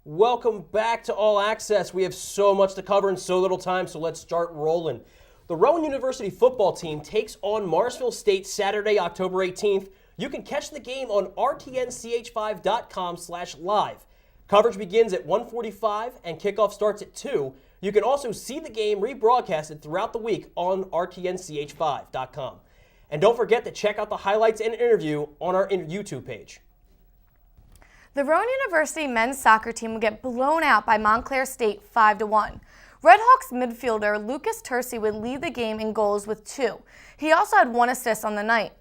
Welcome back to All Access. We have so much to cover in so little time, so let's start rolling. The Rowan University football team takes on Marshall State Saturday, October 18th. You can catch the game on rtnch5.com/live. Coverage begins at 1:45 and kickoff starts at 2. You can also see the game rebroadcasted throughout the week on rtnch5.com. And don't forget to check out the highlights and interview on our YouTube page. The Rowan University men's soccer team would get blown out by Montclair State 5-1. Redhawks midfielder Lucas Tercy would lead the game in goals with 2. He also had 1 assist on the night.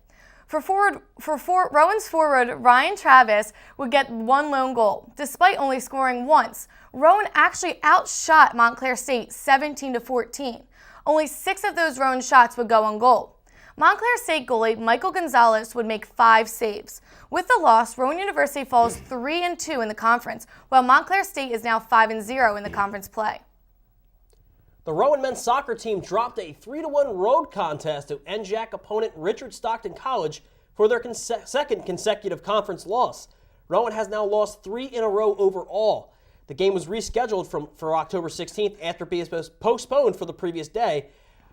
Rowan's forward Ryan Travis would get 1 lone goal. Despite only scoring once, Rowan actually outshot Montclair State 17-14. Only 6 of those Rowan shots would go on goal. Montclair State goalie Michael Gonzalez would make 5 saves. With the loss, Rowan University falls 3-2 in the conference, while Montclair State is now 5-0 in the conference play. The Rowan men's soccer team dropped a 3-1 road contest to NJAC opponent Richard Stockton College for their second consecutive conference loss. Rowan has now lost 3 in a row overall. The game was rescheduled for October 16th after being postponed for the previous day.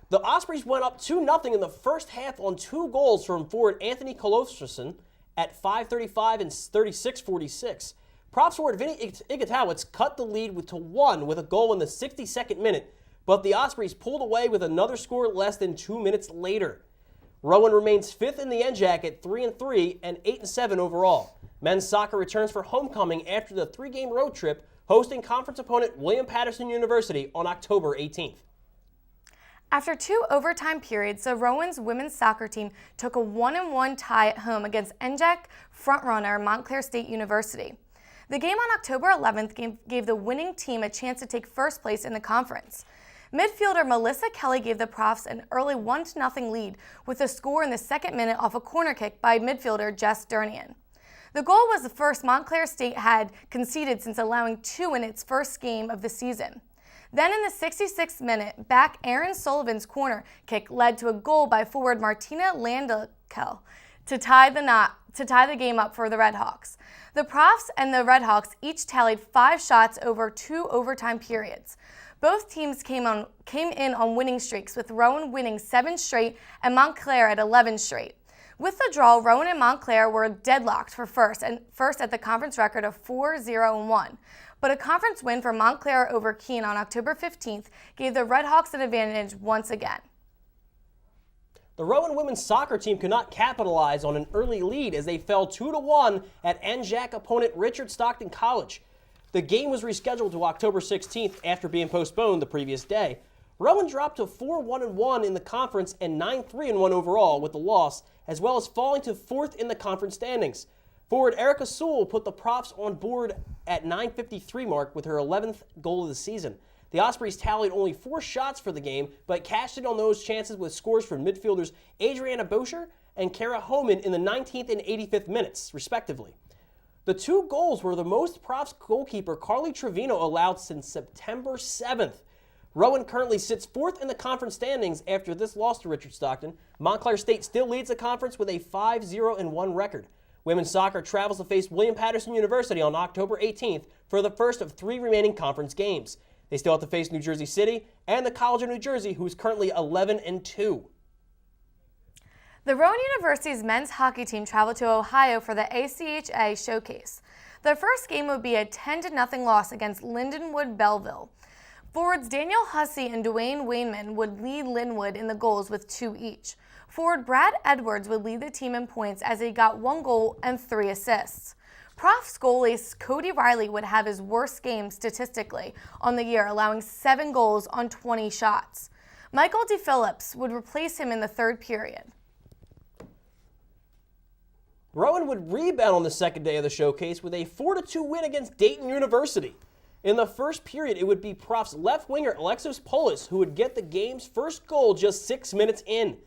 The Ospreys went up 2-0 in the first half on 2 goals from forward Anthony Kolosterson at 5:35 and 36:46. Props forward Vinny Igatowicz cut the lead to 1 with a goal in the 62nd minute, but the Ospreys pulled away with another score less than 2 minutes later. Rowan remains 5th in the NJAC at 3-3 and 8-7 overall. Men's soccer returns for homecoming after the 3-game road trip, hosting conference opponent William Patterson University on October 18th. After 2 overtime periods, the Rowan's women's soccer team took a 1-1 tie at home against NJAC frontrunner Montclair State University. The game on October 11th gave the winning team a chance to take first place in the conference. Midfielder Melissa Kelly gave the Profs an early 1-0 lead with a score in the 2nd minute off a corner kick by midfielder Jess Durnian. The goal was the first Montclair State had conceded since allowing 2 in its first game of the season. Then in the 66th minute, back Aaron Sullivan's corner kick led to a goal by forward Martina Landekel to tie the game up for the Redhawks. The Profs and the Redhawks each tallied 5 shots over 2 overtime periods. Both teams came in on winning streaks, with Rowan winning 7 straight and Montclair at 11 straight. With the draw, Rowan and Montclair were deadlocked for first at the conference record of 4-0-1. But a conference win for Montclair over Keene on October 15th gave the Redhawks an advantage once again. The Rowan women's soccer team could not capitalize on an early lead as they fell 2-1 at NJAC opponent Richard Stockton College. The game was rescheduled to October 16th after being postponed the previous day. Rowan dropped to 4-1-1 in the conference and 9-3-1 overall with the loss, as well as falling to 4th in the conference standings. Forward Erica Sewell put the Profs on board at 9:53 mark with her 11th goal of the season. The Ospreys tallied only 4 shots for the game, but cashed in on those chances with scores from midfielders Adriana Boscher and Kara Homan in the 19th and 85th minutes, respectively. The 2 goals were the most Profs goalkeeper Carly Trevino allowed since September 7th. Rowan currently sits 4th in the conference standings after this loss to Richard Stockton. Montclair State still leads the conference with a 5-0-1 record. Women's soccer travels to face William Patterson University on October 18th for the first of 3 remaining conference games. They still have to face New Jersey City and the College of New Jersey, who is currently 11-2. The Rowan University's men's hockey team traveled to Ohio for the ACHA Showcase. Their first game would be a 10-0 loss against Lindenwood Belleville. Forwards Daniel Hussey and Dwayne Wainman would lead Linwood in the goals with 2 each. Forward Brad Edwards would lead the team in points as he got 1 goal and 3 assists. Profs goalie Cody Riley would have his worst game statistically on the year, allowing 7 goals on 20 shots. Michael DePhillips would replace him in the 3rd period. Rowan would rebound on the second day of the showcase with a 4-2 win against Dayton University. In the first period, it would be Profs left winger Alexis Polis who would get the game's first goal just 6 minutes in.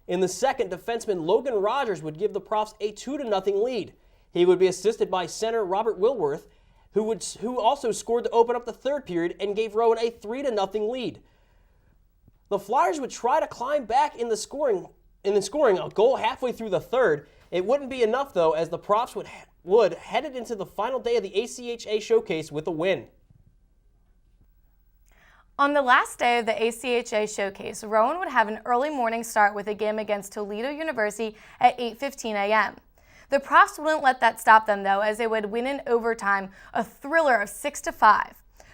In the second, defenseman Logan Rogers would give the Profs a 2-0 lead. He would be assisted by center Robert Wilworth, who also scored to open up the 3rd period and gave Rowan a 3-0 lead. The Flyers would try to climb back in the scoring a goal halfway through the 3rd. It wouldn't be enough, though, as the Profs would Wood headed into the final day of the ACHA Showcase with a win. On the last day of the ACHA Showcase, Rowan would have an early morning start with a game against Toledo University at 8:15 a.m. The Profs wouldn't let that stop them, though, as they would win in overtime, a thriller of 6-5.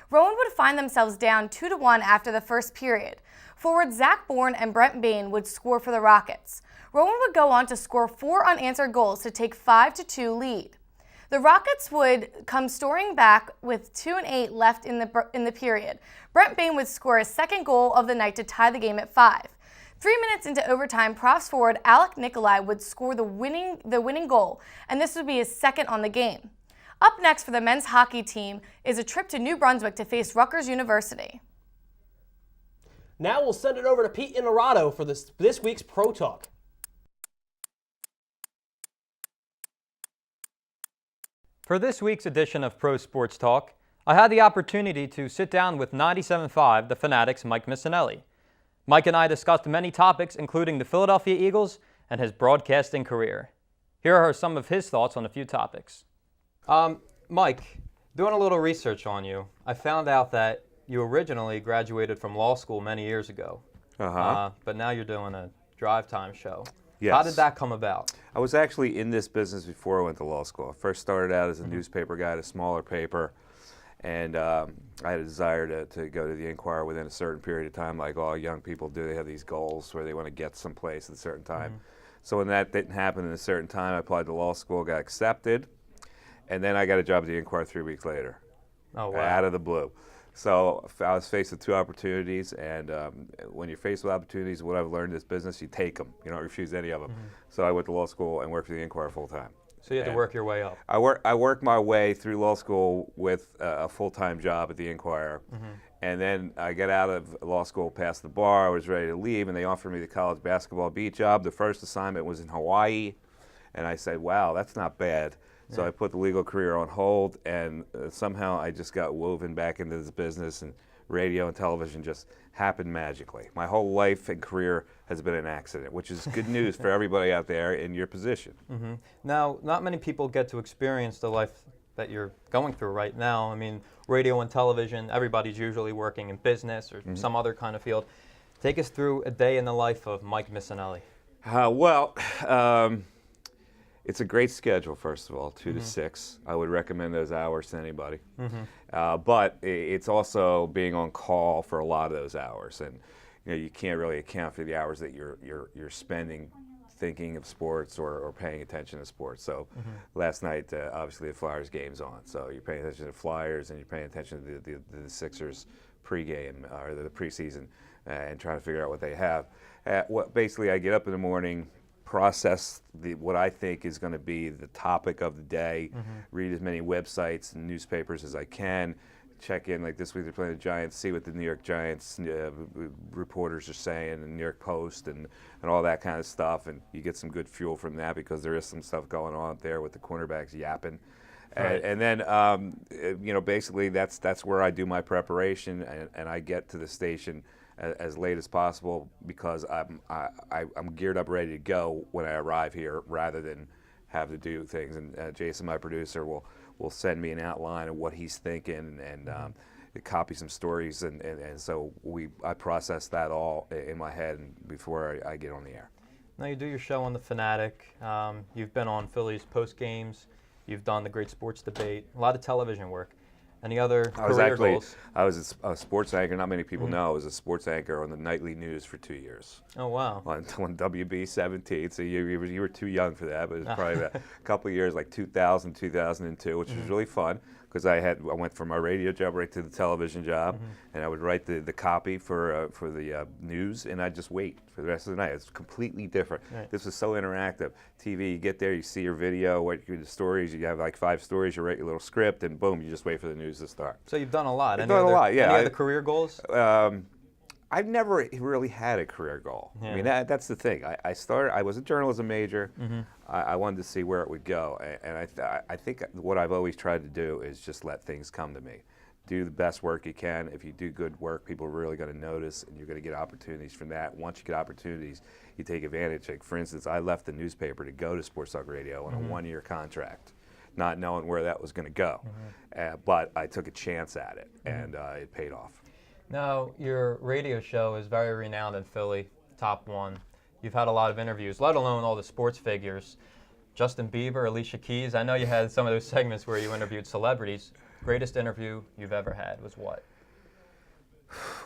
Rowan would find themselves down 2-1 after the first period. Forward Zach Bourne and Brent Bain would score for the Rockets. Rowan would go on to score 4 unanswered goals to take 5-2 lead. The Rockets would come storming back with 2:08 left in the period. Brent Bain would score his second goal of the night to tie the game at 5. 3 minutes into overtime, Profs forward Alec Nikolai would score the winning goal, and this would be his second on the game. Up next for the men's hockey team is a trip to New Brunswick to face Rutgers University. Now we'll send it over to Pete Inarado for this week's Pro Talk. For this week's edition of Pro Sports Talk, I had the opportunity to sit down with 97.5 The Fanatic's Mike Missinelli. Mike and I discussed many topics, including the Philadelphia Eagles and his broadcasting career. Here are some of his thoughts on a few topics. Mike, doing a little research on you, I found out that you originally graduated from law school many years ago. But now you're doing a drive time show. Yes. How did that come about? I was actually in this business before I went to law school. I first started out as a newspaper guy at a smaller paper, and I had a desire to go to the Inquirer within a certain period of time, like all young people do. They have these goals where they want to get someplace at a certain time. So when that didn't happen in a certain time, I applied to law school, got accepted, and then I got a job at the Inquirer 3 weeks later. Oh, wow. Out of the blue. So I was faced with 2 opportunities, and when you're faced with opportunities, what I've learned in this business, you take them. You don't refuse any of them. So I went to law school and worked for the Inquirer full time. So you had to work your way up. I worked my way through law school with a full-time job at the Inquirer, and then I got out of law school, passed the bar, I was ready to leave, and they offered me the college basketball beat job. The first assignment was in Hawaii, and I said, wow, that's not bad. So I put the legal career on hold, and somehow I just got woven back into this business, and radio and television just happened magically. My whole life and career has been an accident, which is good news for everybody out there in your position. Now, not many people get to experience the life that you're going through right now. I mean, radio and television, everybody's usually working in business or some other kind of field. Take us through a day in the life of Mike Missinelli. It's a great schedule, first of all, 2 to 6. I would recommend those hours to anybody. But it's also being on call for a lot of those hours, and you can't really account for the hours that you're spending thinking of sports or paying attention to sports. So last night, obviously, the Flyers game's on, so you're paying attention to the Flyers and you're paying attention to the Sixers pregame or the preseason and trying to figure out what they have. Basically, I get up in the morning, process what I think is going to be the topic of the day, read as many websites and newspapers as I can, check in, like this week they're playing the Giants, see what the New York Giants reporters are saying, and the New York Post and all that kind of stuff, and you get some good fuel from that because there is some stuff going on up there with the cornerbacks yapping. Right. And then, basically that's where I do my preparation, and I get to the station as late as possible because I'm geared up, ready to go when I arrive here, rather than have to do things. And Jason, my producer, will send me an outline of what he's thinking and copy some stories, and so I process that all in my head before I get on the air. Now you do your show on The Fanatic. You've been on Phillies post games. You've done the Great Sports Debate. A lot of television work. Any other career goals? I was a sports anchor. Not many people know I was a sports anchor on the nightly news for 2 years. Oh, wow. On WB 17. So you were too young for that, but it was probably a couple of years, like 2000, 2002, which was really fun because I went from my radio job right to the television job, and I would write the copy for the news, and I'd just wait for the rest of the night. It's completely different. Right. This was so interactive. TV, you get there, you see your video, the stories. You have like 5 stories. You write your little script, and boom, you just wait for the news to start. So you've done a lot. I've done a lot, yeah. Any other career goals? I've never really had a career goal. Yeah. I mean, that's the thing. I was a journalism major. I wanted to see where it would go, and I think what I've always tried to do is just let things come to me. Do the best work you can. If you do good work, people are really going to notice, and you're going to get opportunities from that. Once you get opportunities, you take advantage. Like, for instance, I left the newspaper to go to Sports Talk Radio on a 1-year contract. not knowing where that was going to go. But I took a chance at it, and it paid off. Now, your radio show is very renowned in Philly, top one. You've had a lot of interviews, let alone all the sports figures. Justin Bieber, Alicia Keys. I know you had some of those segments where you interviewed celebrities. Greatest interview you've ever had was what?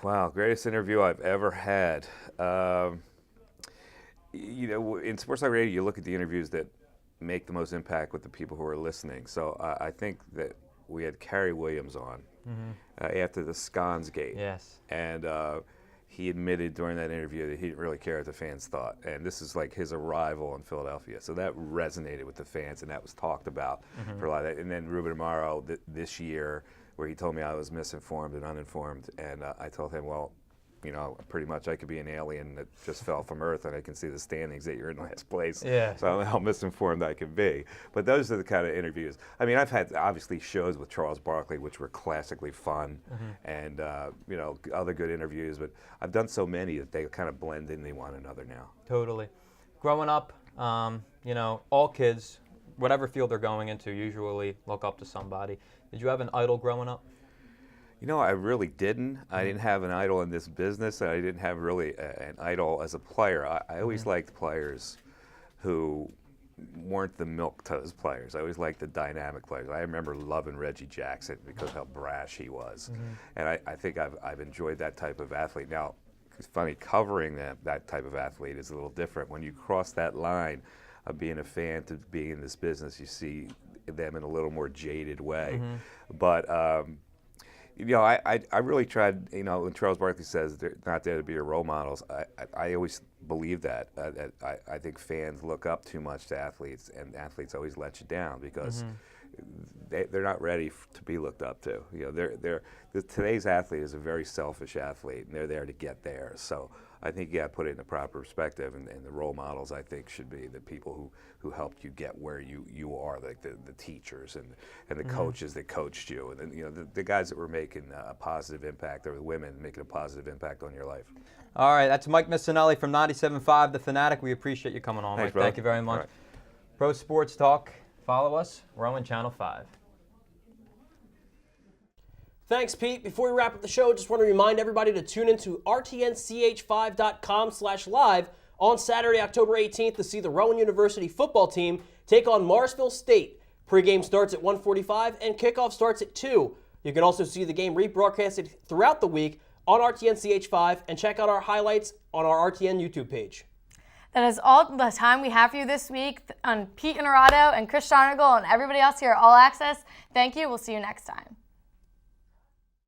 Wow, greatest interview I've ever had. In sports talk radio, you look at the interviews that make the most impact with the people who are listening. So I think that we had Carrie Williams on after the Scones Gate. Yes. And he admitted during that interview that he didn't really care what the fans thought. And this is like his arrival in Philadelphia. So that resonated with the fans, and that was talked about for a lot of that. And then Ruben Amaro this year, where he told me I was misinformed and uninformed. And I told him, well, pretty much I could be an alien that just fell from Earth, and I can see the standings that you're in last place. Yeah. So I don't know how misinformed I could be. But those are the kind of interviews. I mean, I've had, obviously, shows with Charles Barkley, which were classically fun, and, other good interviews. But I've done so many that they kind of blend into one another now. Totally. Growing up, all kids, whatever field they're going into, usually look up to somebody. Did you have an idol growing up? I really didn't. I didn't have an idol in this business, and I didn't have really an idol as a player. I always liked players who weren't the milquetoast players. I always liked the dynamic players. I remember loving Reggie Jackson because how brash he was. And I think I've enjoyed that type of athlete. Now, it's funny, covering that type of athlete is a little different. When you cross that line of being a fan to being in this business, you see them in a little more jaded way. But I really tried, when Charles Barkley says they're not there to be your role models, I always believe that. I think fans look up too much to athletes, and athletes always let you down because they're not ready to be looked up to. Today's athlete is a very selfish athlete, and they're there to get there. So I think you got to put it in the proper perspective, and the role models, I think, should be the people who helped you get where you are, like the teachers and the coaches that coached you, and then, the guys that were making a positive impact, or the women making a positive impact on your life. All right, that's Mike Missinelli from 97.5 The Fanatic. We appreciate you coming on, Thanks, Mike. brother. Thank you very much. Right. Pro Sports Talk. Follow us, Rowan Channel 5. Thanks, Pete. Before we wrap up the show, just want to remind everybody to tune into rtnch5.com/live on Saturday, October 18th to see the Rowan University football team take on Morrisville State. Pre-game starts at 1:45 and kickoff starts at 2. You can also see the game rebroadcasted throughout the week on RTNCH5 and check out our highlights on our RTN YouTube page. That is all the time we have for you this week on Pete Inarato and Chris Shonigal and everybody else here at All Access. Thank you. We'll see you next time.